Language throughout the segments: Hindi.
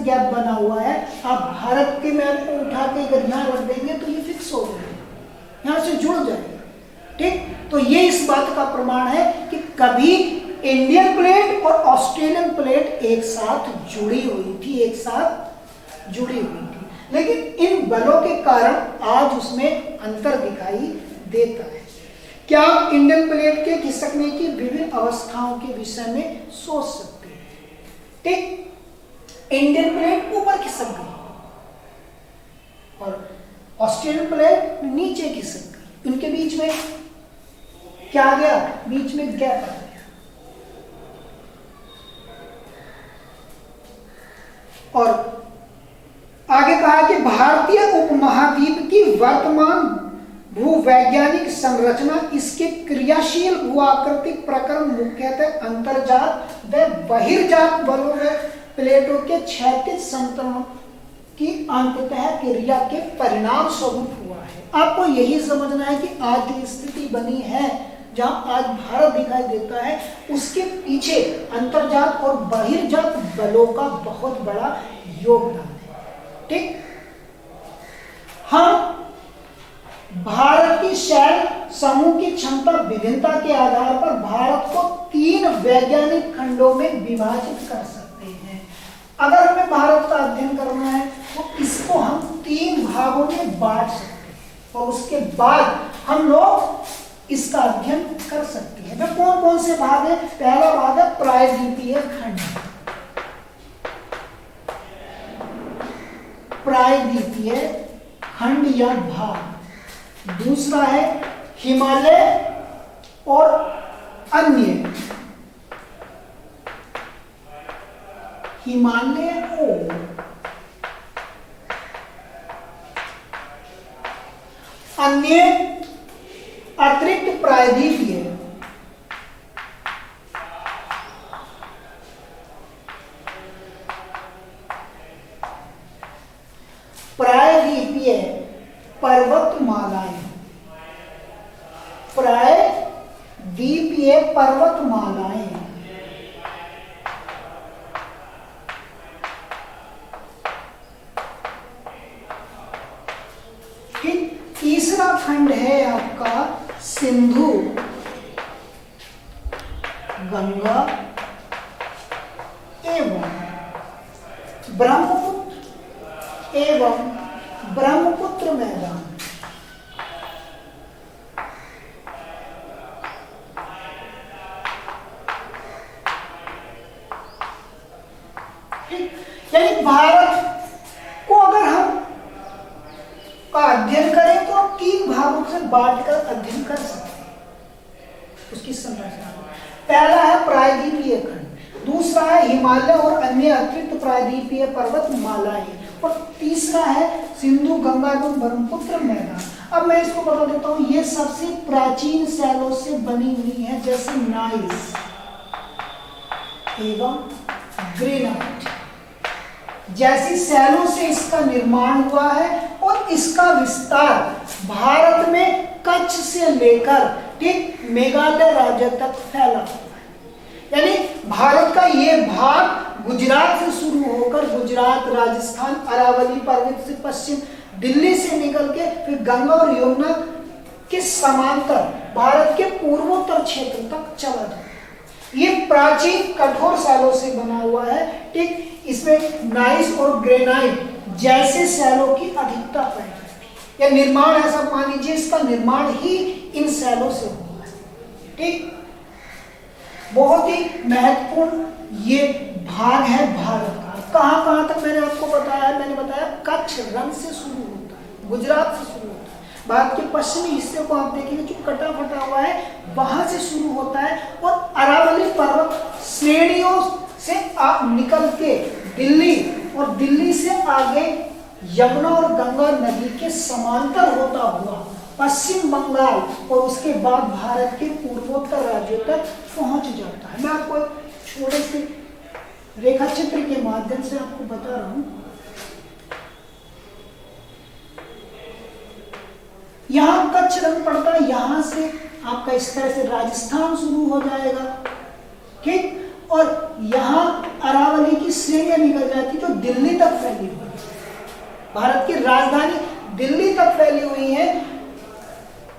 गैप बना हुआ है, आप भारत के मैप को उठा के अगर यहाँ रख देंगे तो ये फिक्स हो जाएगा, यहाँ से जुड़ जाएगा। ठीक, तो ये इस बात का प्रमाण है कि कभी इंडियन प्लेट और ऑस्ट्रेलियन प्लेट एक साथ जुड़ी हुई थी, एक साथ जुड़ी हुई थी, लेकिन इन बलों के कारण आज उसमें अंतर दिखाई देता है। क्या आप इंडियन प्लेट के खिसकने की विभिन्न अवस्थाओं के विषय में सोच सकते हैं? ठीक, इंडियन प्लेट ऊपर खिसक गई और ऑस्ट्रेलियन प्लेट नीचे खिसक गई, उनके बीच में क्या आ गया? बीच में गैप आ गया। और आगे कहा कि भारतीय उपमहाद्वीप की वर्तमान भूवैज्ञानिक संरचना इसके क्रियाशील भूआकृतिक प्रकरण मुख्यतः अंतर्जात व बहिर्जात बलों व प्लेटों के क्षैतिज संतरणों की अंततः क्रिया के परिणाम स्वरूप हुआ है। आपको यही समझना है कि आज जो स्थिति बनी है, जहां आज भारत दिखाई देता है, उसके पीछे अंतर्जात और बहिर्जात बलों का बहुत बड़ा योगदान है। ठीक, हम भारत की सैन्य समूह की क्षमता विभिन्नता के आधार पर भारत को 3 वैज्ञानिक खंडों में विभाजित कर सकते हैं। अगर हमें भारत का अध्ययन करना है तो इसको हम 3 भागों में बांट सकते हैं और उसके बाद हम लोग इसका अध्ययन कर सकते हैं। वे कौन कौन से भाग है? पहला भाग है प्रायद्वीपीय खंड, प्रायद्वीपीय खंड या भाग। दूसरा है हिमालय और अन्य, हिमालय और अन्य अतिरिक्त प्रायद्वीपीय। प्रायद्वीपीय पर्वतमालाएं, प्रायद्वीपीय पर्वतमालाएं। ठीक, तीसरा खंड है आपका सिंधु गंगा एवं ब्रह्मपुत्र मैदान। यानी भारत को अगर हम का अध्ययन करें तो 3 भागों से बांटकर अध्ययन कर सकते हैं उसकी संरचना। पहला है प्रायद्वीपीय खंड, दूसरा है हिमालय और अन्य अतिरिक्त प्रायद्वीपीय पर्वतमालाएं, और तीसरा है सिंधु गंगा एवं ब्रह्मपुत्र मैदान। अब मैं इसको बता देता हूं, ये सबसे प्राचीन शैलों से बनी हुई है, जैसे नाइल एवं ग्रेनाइट जैसी शैलों से इसका निर्माण हुआ है, और इसका विस्तार भारत में कच्छ से लेकर ठीक मेघालय राज्य तक फैला हुआ है। यानी भारत का ये भाग गुजरात से शुरू होकर गुजरात, राजस्थान, अरावली पर्वत से पश्चिम, दिल्ली से निकल के फिर गंगा और यमुना के समांतर भारत के पूर्वोत्तर क्षेत्र तक चला जाता है। ये प्राचीन कठोर शैलों से बना हुआ है। ठीक, इसमें नाइस और ग्रेनाइट जैसे शैलों की अधिकता पाई जाती है, या निर्माण ऐसा मान लीजिए इसका निर्माण ही इन शैलों से हुआ है। ठीक, बहुत ही महत्वपूर्ण ये भाग है भारत का। कहां तक मैंने आपको बताया? मैंने बताया कच्छ रण से शुरू होता है, गुजरात से शुरू होता है, भारत के पश्चिमी हिस्से को आप देखेंगे जो कटा फटा हुआ है वहां से शुरू होता है, और अरावली पर्वत श्रेणियों से आप निकल के दिल्ली, और दिल्ली से आगे यमुना और गंगा नदी के समांतर होता हुआ पश्चिम बंगाल और उसके बाद भारत के पूर्वोत्तर राज्यों तक पहुंच जाता है। मैं आपको छोटे से रेखा चित्र के माध्यम से आपको बता रहा हूं। यहां कच्छ रण पड़ता है, यहां से आपका इस तरह से राजस्थान शुरू हो जाएगा। ठीक, और यहाँ अरावली की श्रेणियां निकल जाती जो दिल्ली तक फैली हुई है। भारत की राजधानी दिल्ली तक फैली हुई है।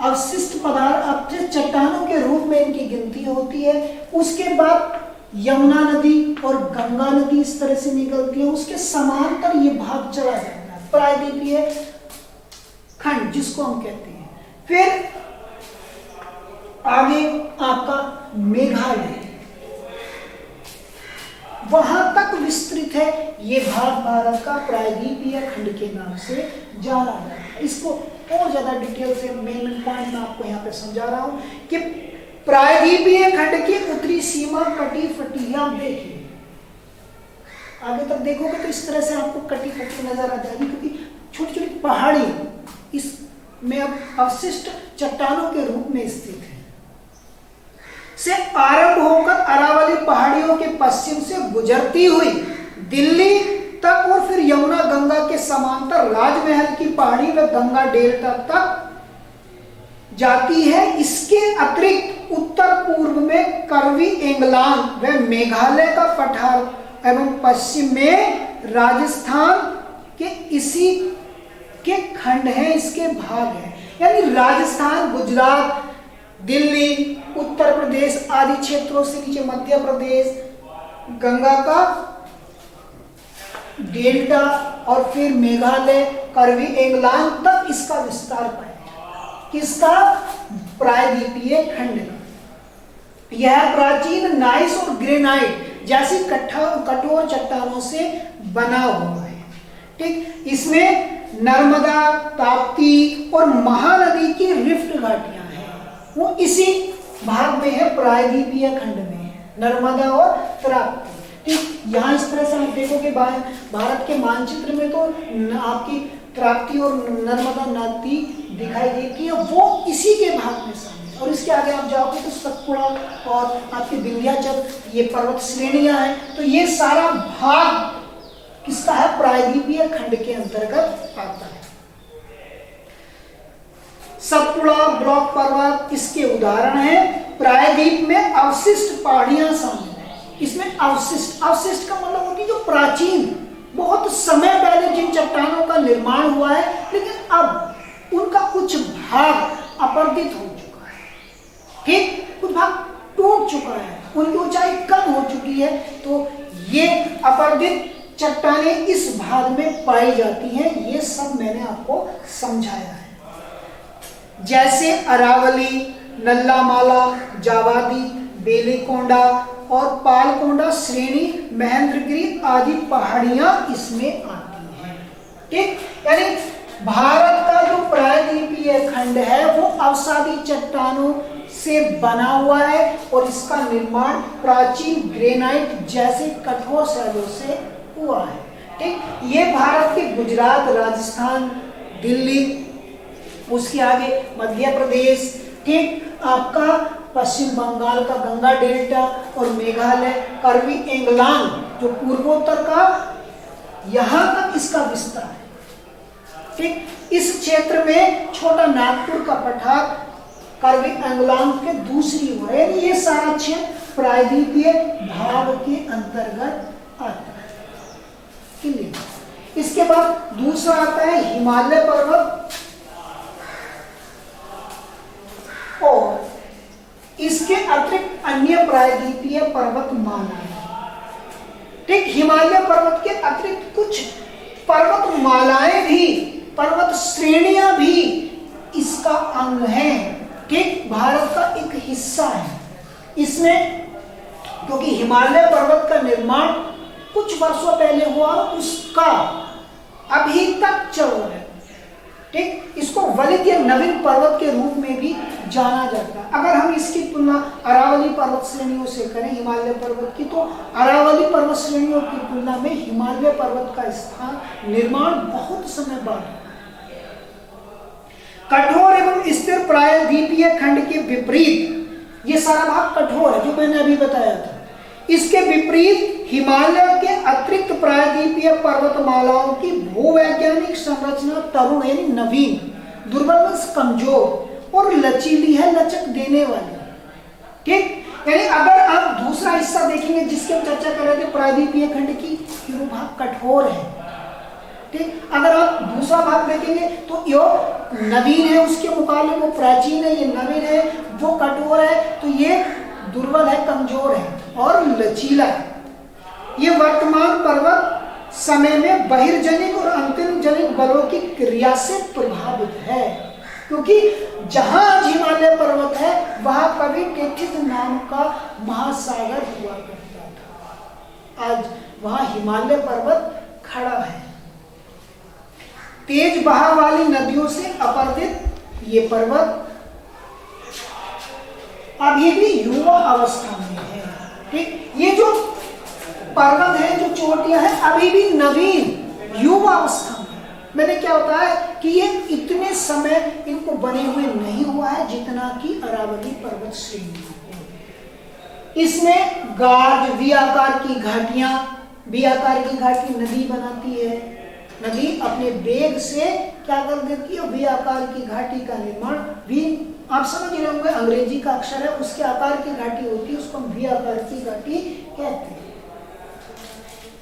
अवशिष्ट पदार्थ अपशिष्ट चट्टानों के रूप में इनकी गिनती होती है। उसके बाद यमुना नदी और गंगा नदी इस तरह से निकलती है। उसके समांतर ये भाग चला जाता है, प्रायद्वीपीय खंड जिसको हम कहते हैं। फिर आगे आपका मेघालय, वहां तक विस्तृत है ये भाग भारत का प्रायद्वीपीय खंड के नाम से जाना जाता है। इसको और ज्यादा डिटेल से मेन पॉइंट में आपको यहाँ पे समझा रहा हूं कि प्रायद्वीपीय खंड की उत्तरी सीमा कटी फटी है। आप देखिए आगे तक देखोगे तो इस तरह से आपको कटी फटी नजर आ जाएगी, क्योंकि छोटी छोटी पहाड़ी इसमें अब अवशिष्ट चट्टानों के रूप में स्थित है। से आरंभ होकर अरावली पहाड़ियों के पश्चिम से गुजरती हुई दिल्ली तक और फिर यमुना गंगा के समांतर राजमहल की पहाड़ी व गंगा डेल्टा तक जाती है। इसके अतिरिक्त उत्तर पूर्व में करवी एंगलांग व मेघालय का पठार एवं पश्चिम में राजस्थान के इसी के खंड हैं, इसके भाग हैं। यानी राजस्थान, गुजरात, दिल्ली, उत्तर प्रदेश आदि क्षेत्रों से नीचे मध्य प्रदेश, गंगा का डेल्टा और फिर मेघालय, करवी एंगलांग तक इसका विस्तार पाया। किसका? प्रायद्वीपीय खंड का। यह प्राचीन नाइस और ग्रेनाइट जैसी कठोर चट्टानों से बना हुआ है। ठीक, इसमें नर्मदा, ताप्ती और महानदी की रिफ्ट घाटियां हैं, वो इसी भाग में है, प्रायद्वीपीय खंड में है, नर्मदा और ताप्ती। ठीक, यहाँ इस तरह से आप देखोगे भारत के मानचित्र में तो आपकी ताप्ती और नर्मदा नदी दिखाई देती है, वो इसी के भाग में शामिल। और इसके आगे आप जाओगे तो सतपुड़ा और आपकी विंध्याचल ये पर्वत श्रेणियां हैं। तो ये सारा भाग किसका है? प्रायद्वीपीय खंड के अंतर्गत आता है। सतपुड़ा, ब्लॉक पर्वत इसके उदाहरण हैं। प्रायद्वीप में अवशिष्ट पहाड़ियां शामिल हैं। इसमें अवशिष्ट का मतलब होती है जो प्राचीन, बहुत समय पहले जिन चट्टानों का निर्माण हुआ है, लेकिन अब उनका कुछ भाग अपरदित हो चुका है। ठीक, कुछ भाग टूट चुका है, उनकी ऊंचाई कम हो चुकी है। तो ये अपरदित चट्टानें इस भाग में पाई जाती हैं। ये सब मैंने आपको समझाया है। जैसे अरावली, नल्लामाला, जावादी, बेलीकोंडा और पालकोंडा श्रेणी, महेंद्रगिरी आदि पहाड़ियां इसमें आती हैं। ठीक, यानी भारत का जो प्रायद्वीपीय खंड है वो अवसादी चट्टानों से बना हुआ है और इसका निर्माण प्राचीन ग्रेनाइट जैसे कठोर शैलों से हुआ है। ठीक, ये भारत के गुजरात, राजस्थान, दिल्ली, उसके आगे मध्य प्रदेश, ठीक, आपका पश्चिम बंगाल का गंगा डेल्टा और मेघालय, करवी एंगलांग जो पूर्वोत्तर का, यहां तक इसका विस्तार है। ठीक, इस क्षेत्र में छोटा नागपुर का पठार करवी एंगलांग के दूसरी ओर है। ये सारा क्षेत्र प्रायद्वीपीय भाग के अंतर्गत आता है। इसके बाद दूसरा आता है हिमालय पर्वत और इसके अतिरिक्त अन्य प्रायद्वीपीय पर्वतमालाएं। ठीक, हिमालय पर्वत के अतिरिक्त कुछ पर्वतमालाएं भी, पर्वत श्रेणियां भी इसका अंग है। ठीक, भारत का एक हिस्सा है। इसमें क्योंकि हिमालय पर्वत का निर्माण कुछ वर्षों पहले हुआ, उसका अभी तक चल रहा है। ठीक, इसको वलित या नवीन पर्वत के रूप में भी जाना जाता है। अगर हम इसकी तुलना अरावली पर्वत श्रेणियों से करें हिमालय पर्वत की, तो अरावली पर्वत श्रेणियों की तुलना में हिमालय पर्वत का स्थान निर्माण बहुत समय बाद। कठोर एवं स्थिर प्रायद्वीपीय खंड के विपरीत ये सारा भाग कठोर है जो मैंने अभी बताया था। इसके विपरीत हिमालय के अतिरिक्त प्रायद्वीपीय पर्वतमालाओं की भूवैज्ञानिक संरचना तरुण यानी नवीन, दुर्बल कमजोर और लचीली है, लचक देने वाली। ठीक, यानी अगर आप दूसरा हिस्सा देखेंगे जिसकी हम चर्चा कर रहे थे प्रायद्वीपीय खंड की, वो भाग कठोर है, ठीक। अगर आप दूसरा भाग देखेंगे तो यो नवीन है, उसके मुकाबले वो प्राचीन है, ये नवीन है, वो कठोर है, तो ये दुर्बल है, कमजोर है और लचीला है। ये वर्तमान पर्वत समय में बहिर्जनिक और अंतर्जनिक बलों की क्रिया से प्रभावित है, क्योंकि जहां हिमालय पर्वत है वहां कभी टेथिस नाम का महासागर हुआ करता था, आज वहां हिमालय पर्वत खड़ा है। तेज बहाव वाली नदियों से अपर्दित ये पर्वत अभी भी युवा अवस्था में है, ठीक। ये जो पर्वत है, जो चोटियां हैं, अभी भी नवीन युवा अवस्था में। मैंने क्या बताया कि ये इतने समय इनको बने हुए नहीं हुआ है जितना कि अरावली पर्वत श्रेणी। इसमें गाज वी आकार की घाटियां, वी आकार की घाटी नदी बनाती है, नदी अपने वेग से क्या कर देती है, वी आकार की घाटी का निर्माण। वी आप समझ रहे होंगे, अंग्रेजी का अक्षर है, उसके आकार की घाटी होती है, उसको हम वी आकार की घाटी कहते हैं,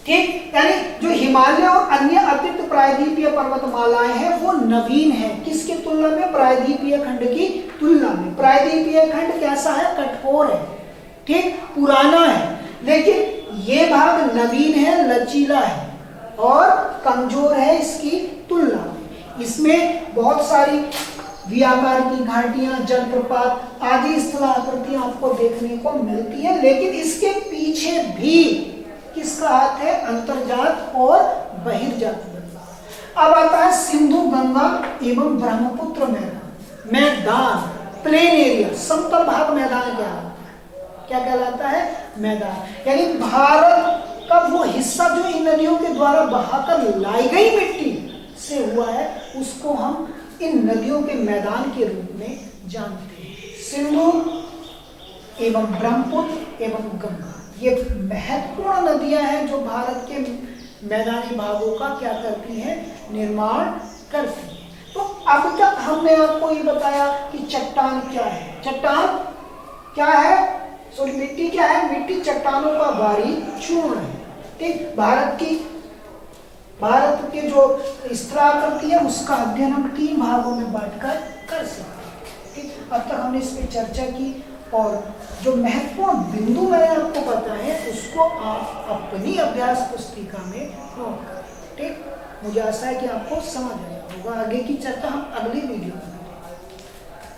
ठीक। यानी जो हिमालय और अन्य अतिरिक्त प्रायद्वीपीय पर्वतमालाएं हैं वो नवीन है, किसकी तुलना में, प्रायद्वीपीय खंड की तुलना में। प्रायद्वीपीय खंड कैसा है, कठोर है, ठीक, पुराना है, लेकिन ये भाग नवीन है, लचीला है और कमजोर है इसकी तुलना में। इसमें बहुत सारी वी आकार की घाटियां, जलप्रपात आदि स्थलाकृतियां आपको देखने को मिलती है, लेकिन इसके पीछे भी किसका हाथ है, अंतर्जात और बहिर्जात बदलाव। अब आता है सिंधु गंगा एवं ब्रह्मपुत्र मैदान, प्लेन एरिया, समतल भाग मैदान क्या कहलाता है, मैदान। यानी भारत का वो हिस्सा जो इन नदियों के द्वारा बहाकर लाई गई मिट्टी से हुआ है, उसको हम इन नदियों के मैदान के रूप में जानते हैं। सिंधु एवं ब्रह्मपुत्र एवं गंगा, ये महत्वपूर्ण नदियां हैं जो भारत के मैदानी भागों का क्या करती हैं, निर्माण करती हैं। तो अब तक हमने आपको ये बताया कि चट्टान क्या है, चट्टान क्या है, सॉरी मिट्टी क्या है, मिट्टी चट्टानों का भारी चूर्ण है, ठीक। भारत के जो स्थलाकृति है उसका अध्ययन हम 3 भागों में बांटकर कर सकते हैं, ठीक। अब तक हमने इस पर चर्चा की और जो महत्वपूर्ण बिंदु मैंने आपको बताए उसको आप अपनी अभ्यास पुस्तिका में नोट करें, ठीक। मुझे आशा है कि आपको समझ आया होगा। आगे की चर्चा हम अगली वीडियो में